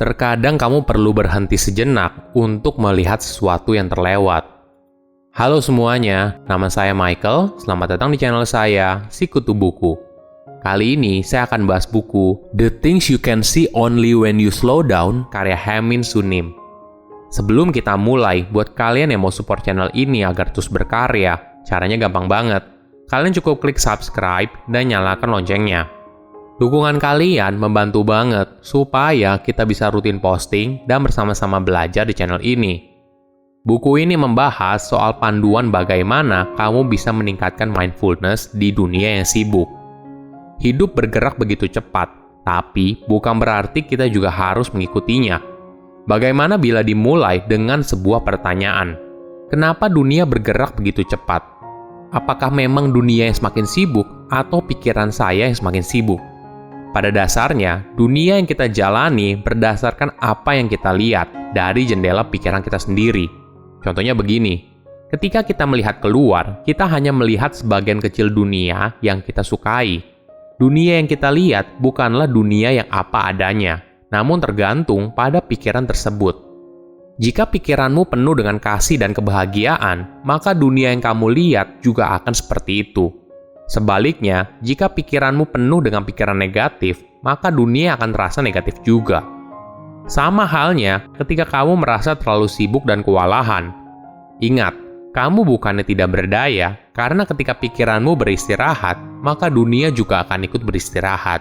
Terkadang kamu perlu berhenti sejenak untuk melihat sesuatu yang terlewat. Halo semuanya, nama saya Michael. Selamat datang di channel saya, Sikutu Buku. Kali ini saya akan bahas buku The Things You Can See Only When You Slow Down, karya Haemin Sunim. Sebelum kita mulai, buat kalian yang mau support channel ini agar terus berkarya, caranya gampang banget. Kalian cukup klik subscribe dan nyalakan loncengnya. Dukungan kalian membantu banget supaya kita bisa rutin posting dan bersama-sama belajar di channel ini. Buku ini membahas soal panduan bagaimana kamu bisa meningkatkan mindfulness di dunia yang sibuk. Hidup bergerak begitu cepat, tapi bukan berarti kita juga harus mengikutinya. Bagaimana bila dimulai dengan sebuah pertanyaan? Kenapa dunia bergerak begitu cepat? Apakah memang dunia yang semakin sibuk atau pikiran saya yang semakin sibuk? Pada dasarnya, dunia yang kita jalani berdasarkan apa yang kita lihat dari jendela pikiran kita sendiri. Contohnya begini, ketika kita melihat keluar, kita hanya melihat sebagian kecil dunia yang kita sukai. Dunia yang kita lihat bukanlah dunia yang apa adanya, namun tergantung pada pikiran tersebut. Jika pikiranmu penuh dengan kasih dan kebahagiaan, maka dunia yang kamu lihat juga akan seperti itu. Sebaliknya, jika pikiranmu penuh dengan pikiran negatif, maka dunia akan terasa negatif juga. Sama halnya ketika kamu merasa terlalu sibuk dan kewalahan. Ingat, kamu bukannya tidak berdaya, karena ketika pikiranmu beristirahat, maka dunia juga akan ikut beristirahat.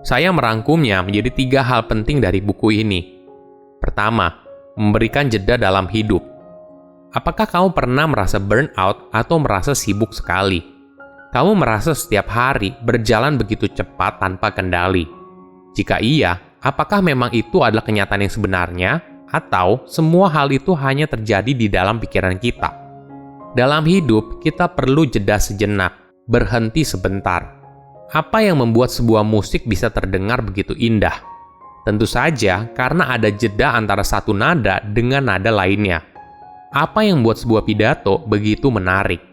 Saya merangkumnya menjadi 3 hal penting dari buku ini. Pertama, memberikan jeda dalam hidup. Apakah kamu pernah merasa burnout atau merasa sibuk sekali? Kamu merasa setiap hari berjalan begitu cepat tanpa kendali? Jika iya, apakah memang itu adalah kenyataan yang sebenarnya, atau semua hal itu hanya terjadi di dalam pikiran kita? Dalam hidup, kita perlu jeda sejenak, berhenti sebentar. Apa yang membuat sebuah musik bisa terdengar begitu indah? Tentu saja karena ada jeda antara satu nada dengan nada lainnya. Apa yang membuat sebuah pidato begitu menarik?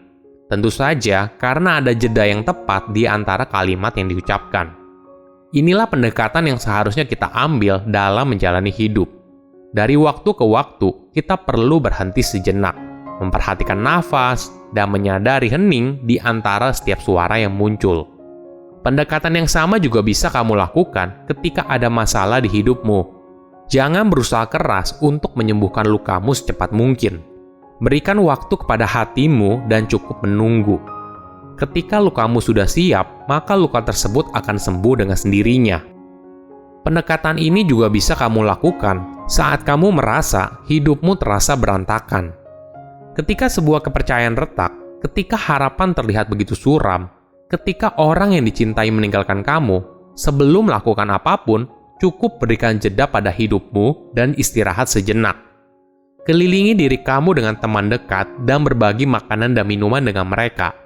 Tentu saja karena ada jeda yang tepat di antara kalimat yang diucapkan. Inilah pendekatan yang seharusnya kita ambil dalam menjalani hidup. Dari waktu ke waktu, kita perlu berhenti sejenak, memperhatikan nafas, dan menyadari hening di antara setiap suara yang muncul. Pendekatan yang sama juga bisa kamu lakukan ketika ada masalah di hidupmu. Jangan berusaha keras untuk menyembuhkan lukamu secepat mungkin. Berikan waktu kepada hatimu dan cukup menunggu. Ketika lukamu sudah siap, maka luka tersebut akan sembuh dengan sendirinya. Pendekatan ini juga bisa kamu lakukan saat kamu merasa hidupmu terasa berantakan. Ketika sebuah kepercayaan retak, ketika harapan terlihat begitu suram, ketika orang yang dicintai meninggalkan kamu, sebelum melakukan apapun, cukup berikan jeda pada hidupmu dan istirahat sejenak. Kelilingi diri kamu dengan teman dekat dan berbagi makanan dan minuman dengan mereka.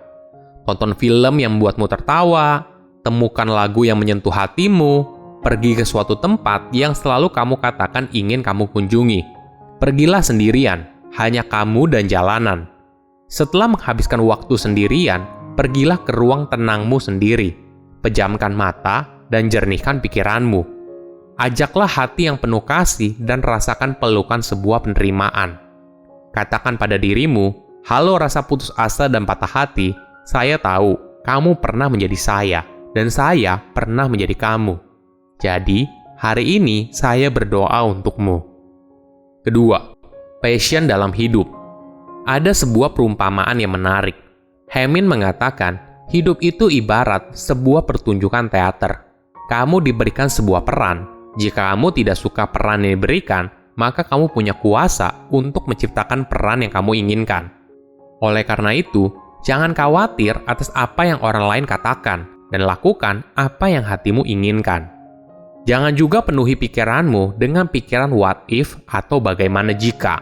Tonton film yang membuatmu tertawa, temukan lagu yang menyentuh hatimu, pergi ke suatu tempat yang selalu kamu katakan ingin kamu kunjungi. Pergilah sendirian, hanya kamu dan jalanan. Setelah menghabiskan waktu sendirian, pergilah ke ruang tenangmu sendiri. Pejamkan mata dan jernihkan pikiranmu. Ajaklah hati yang penuh kasih dan rasakan pelukan sebuah penerimaan. Katakan pada dirimu, halo rasa putus asa dan patah hati, saya tahu kamu pernah menjadi saya, dan saya pernah menjadi kamu. Jadi, hari ini saya berdoa untukmu. Kedua, passion dalam hidup. Ada sebuah perumpamaan yang menarik. Haemin mengatakan, hidup itu ibarat sebuah pertunjukan teater. Kamu diberikan sebuah peran. Jika kamu tidak suka peran yang diberikan, maka kamu punya kuasa untuk menciptakan peran yang kamu inginkan. Oleh karena itu, jangan khawatir atas apa yang orang lain katakan, dan lakukan apa yang hatimu inginkan. Jangan juga penuhi pikiranmu dengan pikiran what if atau bagaimana jika.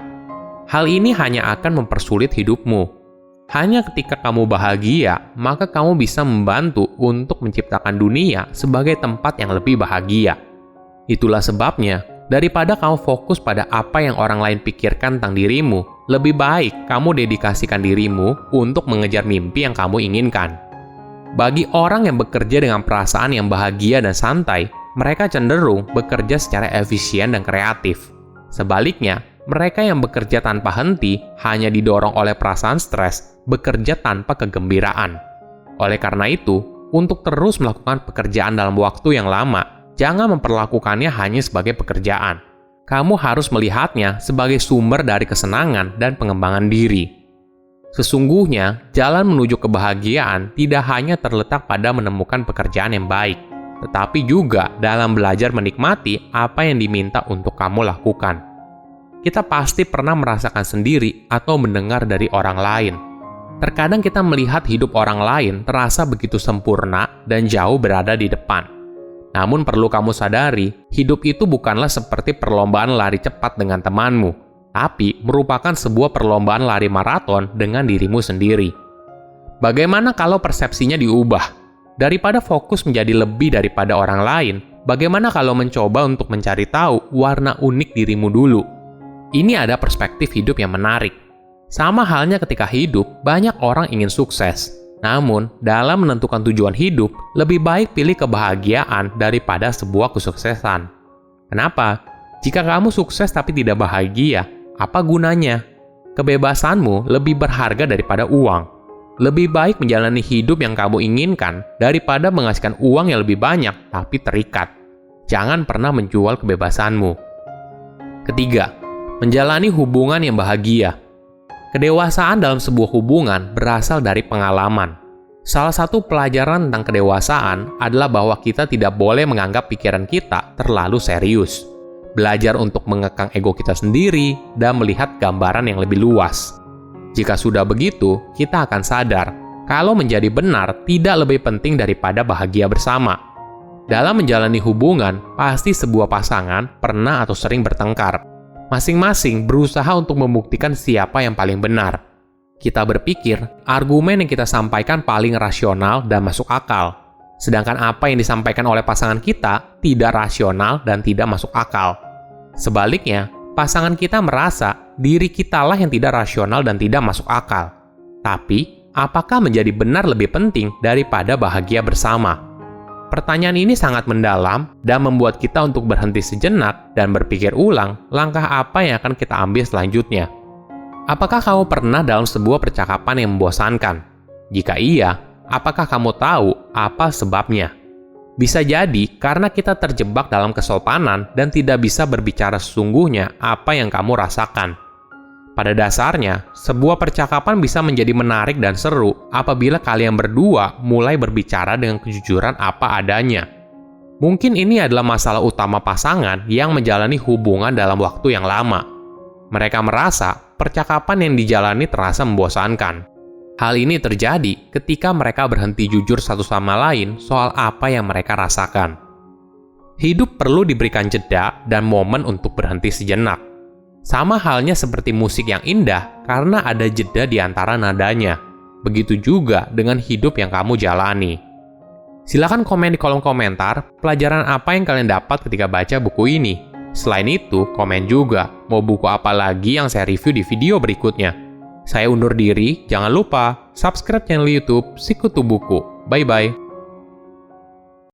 Hal ini hanya akan mempersulit hidupmu. Hanya ketika kamu bahagia, maka kamu bisa membantu untuk menciptakan dunia sebagai tempat yang lebih bahagia. Itulah sebabnya, daripada kamu fokus pada apa yang orang lain pikirkan tentang dirimu, lebih baik kamu dedikasikan dirimu untuk mengejar mimpi yang kamu inginkan. Bagi orang yang bekerja dengan perasaan yang bahagia dan santai, mereka cenderung bekerja secara efisien dan kreatif. Sebaliknya, mereka yang bekerja tanpa henti hanya didorong oleh perasaan stres, bekerja tanpa kegembiraan. Oleh karena itu, untuk terus melakukan pekerjaan dalam waktu yang lama, jangan memperlakukannya hanya sebagai pekerjaan. Kamu harus melihatnya sebagai sumber dari kesenangan dan pengembangan diri. Sesungguhnya, jalan menuju kebahagiaan tidak hanya terletak pada menemukan pekerjaan yang baik, tetapi juga dalam belajar menikmati apa yang diminta untuk kamu lakukan. Kita pasti pernah merasakan sendiri atau mendengar dari orang lain. Terkadang kita melihat hidup orang lain terasa begitu sempurna dan jauh berada di depan. Namun perlu kamu sadari, hidup itu bukanlah seperti perlombaan lari cepat dengan temanmu, tapi merupakan sebuah perlombaan lari maraton dengan dirimu sendiri. Bagaimana kalau persepsinya diubah? Daripada fokus menjadi lebih daripada orang lain, bagaimana kalau mencoba untuk mencari tahu warna unik dirimu dulu? Ini ada perspektif hidup yang menarik. Sama halnya ketika hidup, banyak orang ingin sukses. Namun, dalam menentukan tujuan hidup, lebih baik pilih kebahagiaan daripada sebuah kesuksesan. Kenapa? Jika kamu sukses tapi tidak bahagia, apa gunanya? Kebebasanmu lebih berharga daripada uang. Lebih baik menjalani hidup yang kamu inginkan daripada menghasilkan uang yang lebih banyak tapi terikat. Jangan pernah menjual kebebasanmu. Ketiga, menjalani hubungan yang bahagia. Kedewasaan dalam sebuah hubungan berasal dari pengalaman. Salah satu pelajaran tentang kedewasaan adalah bahwa kita tidak boleh menganggap pikiran kita terlalu serius. Belajar untuk mengekang ego kita sendiri dan melihat gambaran yang lebih luas. Jika sudah begitu, kita akan sadar kalau menjadi benar tidak lebih penting daripada bahagia bersama. Dalam menjalani hubungan, pasti sebuah pasangan pernah atau sering bertengkar. Masing-masing berusaha untuk membuktikan siapa yang paling benar. Kita berpikir, argumen yang kita sampaikan paling rasional dan masuk akal. Sedangkan apa yang disampaikan oleh pasangan kita tidak rasional dan tidak masuk akal. Sebaliknya, pasangan kita merasa diri kitalah yang tidak rasional dan tidak masuk akal. Tapi, apakah menjadi benar lebih penting daripada bahagia bersama? Pertanyaan ini sangat mendalam dan membuat kita untuk berhenti sejenak dan berpikir ulang langkah apa yang akan kita ambil selanjutnya. Apakah kamu pernah dalam sebuah percakapan yang membosankan? Jika iya, apakah kamu tahu apa sebabnya? Bisa jadi karena kita terjebak dalam kesopanan dan tidak bisa berbicara sesungguhnya apa yang kamu rasakan. Pada dasarnya, sebuah percakapan bisa menjadi menarik dan seru apabila kalian berdua mulai berbicara dengan kejujuran apa adanya. Mungkin ini adalah masalah utama pasangan yang menjalani hubungan dalam waktu yang lama. Mereka merasa percakapan yang dijalani terasa membosankan. Hal ini terjadi ketika mereka berhenti jujur satu sama lain soal apa yang mereka rasakan. Hidup perlu diberikan jeda dan momen untuk berhenti sejenak. Sama halnya seperti musik yang indah karena ada jeda di antara nadanya. Begitu juga dengan hidup yang kamu jalani. Silakan komen di kolom komentar pelajaran apa yang kalian dapat ketika baca buku ini. Selain itu, komen juga mau buku apa lagi yang saya review di video berikutnya. Saya undur diri, jangan lupa subscribe channel YouTube Sikutu Buku. Bye-bye.